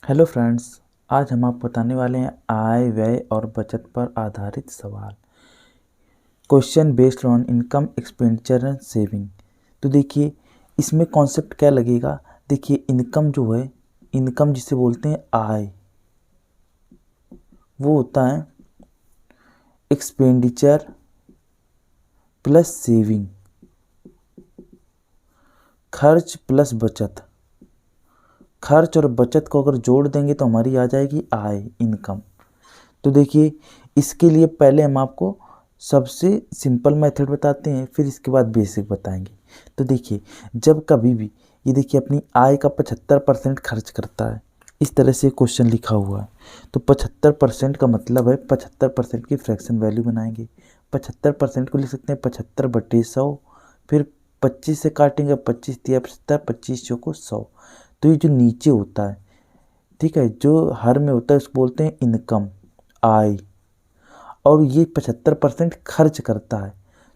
Hello friends, आज हम आपको बताने वाले हैं आय व्यय और बचत पर आधारित सवाल। Question based on income expenditure and saving. तो देखिए इसमें कॉन्सेप्ट क्या लगेगा। देखिए इनकम जो है, इनकम जिसे बोलते हैं आय, वो होता है एक्सपेंडिचर प्लस सेविंग, खर्च प्लस बचत। खर्च और बचत को अगर जोड़ देंगे तो हमारी आ जाएगी आय, इनकम। तो देखिए इसके लिए पहले हम आपको सबसे सिंपल मेथड बताते हैं, फिर इसके बाद बेसिक बताएंगे। तो देखिए जब कभी भी ये देखिए अपनी आय का 75% खर्च करता है, इस तरह से क्वेश्चन लिखा हुआ है, तो 75% का मतलब है 75% की फ्रैक्शन वैल्यू बनाएंगे। 75% को लिख सकते हैं 75/100, फिर 25 से काटेंगे, 25 तिया 75, 25 चौको 100। तो ये जो नीचे होता है, ठीक है, जो हर में होता है उसको बोलते हैं इनकम, आय। और ये 75% खर्च करता है,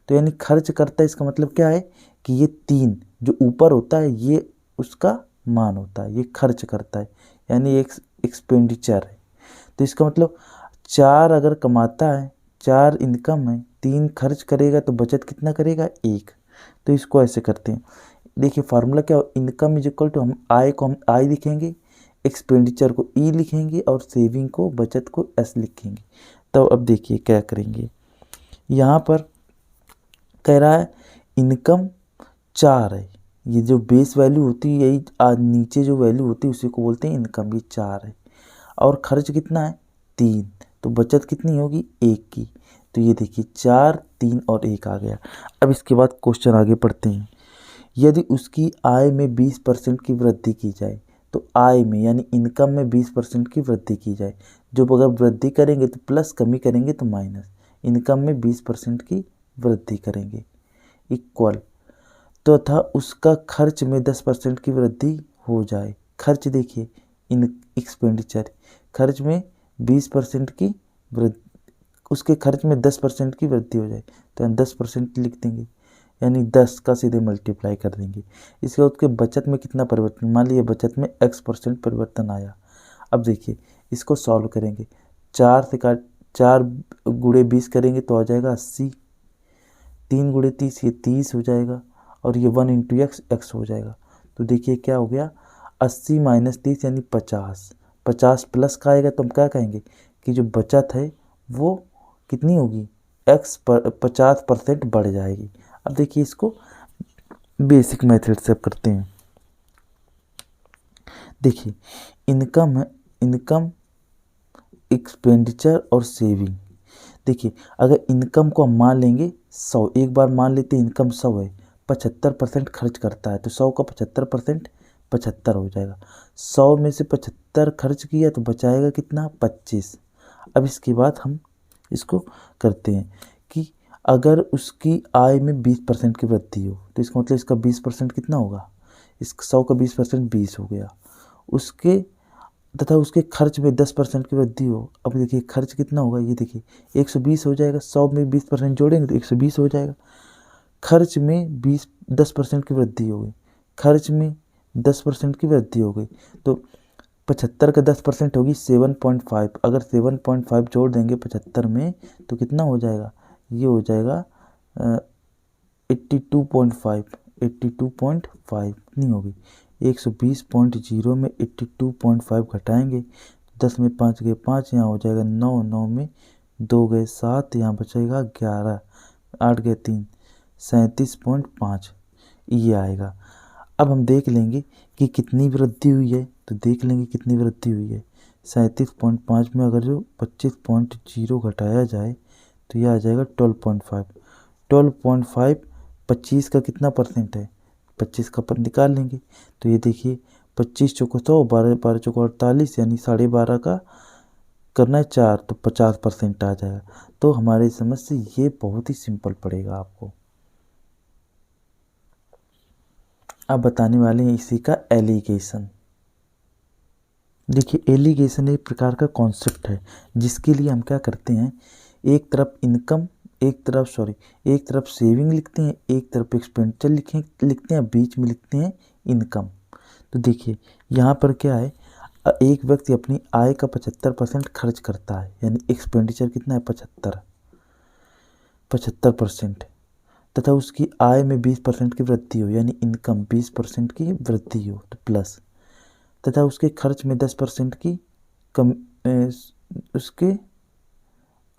तो यानी खर्च करता है इसका मतलब क्या है कि ये 3 जो ऊपर होता है ये उसका मान होता है, ये खर्च करता है, यानी एक एक्सपेंडिचर है। तो इसका मतलब 4 अगर कमाता है, 4 इनकम है, 3 खर्च करेगा, तो बचत कितना करेगा 1। तो इसको ऐसे करते हैं। देखिए फार्मूला क्या, इनकम इज इक्वल टू, हम आय को हम आई लिखेंगे, एक्सपेंडिचर को ई लिखेंगे और सेविंग को, बचत को एस लिखेंगे। तो अब देखिए क्या करेंगे, यहाँ पर कह रहा है इनकम 4 है, ये जो बेस वैल्यू होती है, यही नीचे जो वैल्यू होती है उसी को बोलते हैं इनकम, ये 4 है। और खर्च कितना है 3, तो बचत कितनी होगी 1 की। तो ये देखिए 4, 3 और 1 आ गया। अब इसके बाद क्वेश्चन आगे पढ़ते हैं। यदि उसकी आय में 20% की वृद्धि की जाए, तो आय में यानी इनकम में 20% की वृद्धि की जाए, जो अगर वृद्धि करेंगे तो प्लस, कमी करेंगे तो माइनस, इनकम में 20% की वृद्धि करेंगे, इक्वल, तो तथा उसका खर्च में 10% की वृद्धि हो जाए। खर्च देखिए इन एक्सपेंडिचर, खर्च में 20% की वृद्धि, उसके खर्च में 10% की वृद्धि हो जाए, तो 10% लिख देंगे, यानी 10 का सीधे मल्टीप्लाई कर देंगे। इसके बाद उसके बचत में कितना परिवर्तन, मान लीजिए बचत में x% परिवर्तन आया। अब देखिए इसको सॉल्व करेंगे, 4 से काट, 4 गुणे 20 करेंगे तो आ जाएगा 80, 3 गुणे 30 ये 30 हो जाएगा, और ये 1 इंटू एक्स, एक्स हो जाएगा। तो देखिए क्या हो गया, 80 माइनस 30 यानी 50, 50 प्लस का आएगा तो हम क्या कहेंगे कि जो बचत है वो कितनी होगी, एक्स पर 50% बढ़ जाएगी। अब देखिए इसको बेसिक मेथड से करते हैं। देखिए इनकम है, इनकम, एक्सपेंडिचर और सेविंग। देखिए अगर इनकम को हम मान लेंगे 100, एक बार मान लेते हैं इनकम 100 है, 75% खर्च करता है, तो 100 का 75% 75 हो जाएगा। 100 में से 75 खर्च किया तो बचाएगा कितना 25। अब इसके बाद हम इसको करते हैं कि अगर उसकी आय में 20% की वृद्धि हो, तो इसका मतलब इसका 20% कितना होगा, इस 100 का 20% 20 हो गया। उसके तथा उसके खर्च में 10% की वृद्धि हो, अब देखिए खर्च कितना होगा, ये देखिए 120 हो जाएगा, 100 में 20% जोड़ेंगे तो 120 हो जाएगा। खर्च में 10% की वृद्धि हो गई, खर्च में 10% की वृद्धि हो गई, तो 75 का 10% होगी 7.5, अगर 7.5 जोड़ देंगे 75 में तो कितना हो जाएगा, ये हो जाएगा 82.5, 82.5 नहीं होगी, 120.0 में 82.5 घटाएंगे, 10 में 5 गए 5, यहाँ हो जाएगा 9, 9 में 2 गए 7, यहाँ बचेगा 11, 8 गए 3, 37.5 ये आएगा। अब हम देख लेंगे कि कितनी वृद्धि हुई है, तो देख लेंगे कितनी वृद्धि हुई है। 37.5 में अगर जो 25.0 घटाया जाए तो यह आ जाएगा 12.5, 12.5 25 का कितना परसेंट है, 25 का पर निकाल लेंगे, तो ये देखिए 25 चौको 100, 12 12 चौको 48, यानी 12.5 का करना है 4, तो 50% आ जाएगा। तो हमारी समझ से ये बहुत ही सिंपल पड़ेगा आपको। अब बताने वाले हैं इसी का एलिगेशन। देखिए एलिगेशन एक प्रकार का कॉन्सेप्ट है जिसके लिए हम क्या करते हैं, एक तरफ इनकम, एक तरफ सेविंग लिखते हैं, एक तरफ एक्सपेंडिचर लिखते हैं, बीच में लिखते हैं इनकम। तो देखिए यहाँ पर क्या है, एक व्यक्ति अपनी आय का 75% खर्च करता है, यानी एक्सपेंडिचर कितना है 75% तथा उसकी आय में 20% की वृद्धि हो, यानी इनकम 20% की वृद्धि हो तो प्लस, तथा उसके खर्च में 10% की कम उसके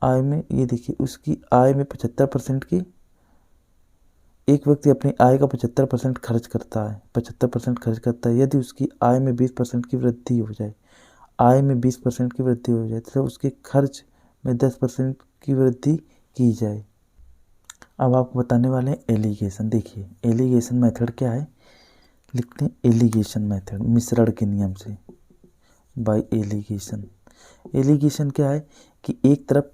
आय में, ये देखिए उसकी आय में 75% की, एक व्यक्ति अपनी आय का 75% खर्च करता है, 75% खर्च करता है, यदि उसकी आय में 20% की वृद्धि हो जाए, आय में 20% की वृद्धि हो जाए तो उसके खर्च में 10% की वृद्धि की जाए। अब आपको बताने वाले हैं एलिगेशन। देखिए एलिगेशन मेथड क्या है, लिखते हैं एलिगेशन मेथड, मिश्रण के नियम से, बाय एलिगेशन। एलिगेशन क्या है कि एक तरफ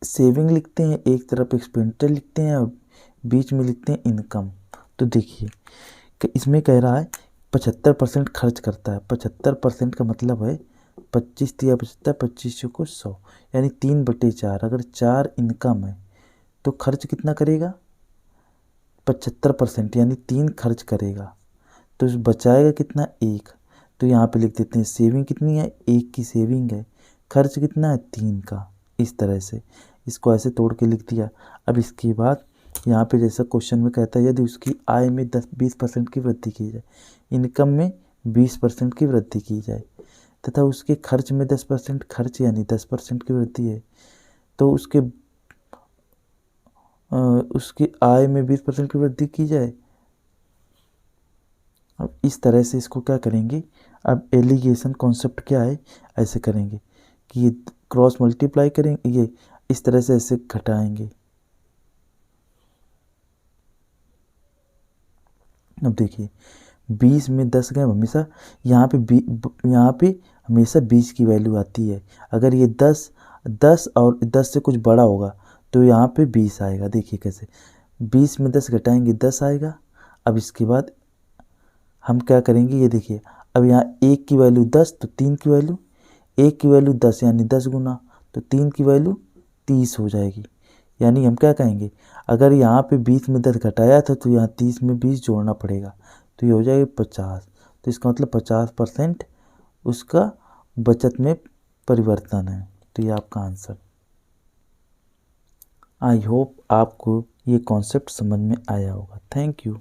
सेविंग लिखते हैं, एक तरफ एक्सपेंडिचर लिखते हैं और बीच में लिखते हैं इनकम। तो देखिए कि इसमें कह रहा है 75% खर्च करता है, 75% का मतलब है 25 या 75, 25 को 100, यानी 3/4। अगर 4 इनकम है तो खर्च कितना करेगा 75%, यानी 3 खर्च करेगा, तो बचाएगा कितना 1। तो यहाँ पे लिख देते हैं सेविंग कितनी है, 1 की सेविंग है, खर्च कितना है 3 का। इस तरह से इसको ऐसे तोड़ के लिख दिया। अब इसके बाद यहाँ पे जैसा क्वेश्चन में कहता है यदि उसकी आय में 20% की वृद्धि की जाए, इनकम में 20% की वृद्धि की जाए, तथा उसके खर्च में 10% खर्च यानी 10% की वृद्धि है, तो उसकी आय में 20% की वृद्धि की जाए। अब इस तरह से इसको क्या करेंगे, अब एलिगेशन कॉन्सेप्ट क्या है, ऐसे करेंगे कि ये क्रॉस मल्टीप्लाई करेंगे, ये इस तरह से ऐसे घटाएंगे। अब देखिए 20 में 10 गए, हमेशा यहाँ पे हमेशा 20 की वैल्यू आती है। अगर ये 10 और 10 से कुछ बड़ा होगा तो यहाँ पे 20 आएगा। देखिए कैसे 20 में 10 घटाएंगे 10 आएगा। अब इसके बाद हम क्या करेंगे, ये देखिए अब यहाँ 1 की वैल्यू 10 तो 3 की वैल्यू, 1 की वैल्यू 10 यानी 10 गुना, तो 3 की वैल्यू 30 हो जाएगी। यानी हम क्या कहेंगे, अगर यहाँ पे 20 में 10 घटाया था तो यहाँ 30 में 20 जोड़ना पड़ेगा, तो ये हो जाएगा 50। तो इसका मतलब 50% उसका बचत में परिवर्तन है। तो ये आपका आंसर। आई होप आपको ये कॉन्सेप्ट समझ में आया होगा। Thank you.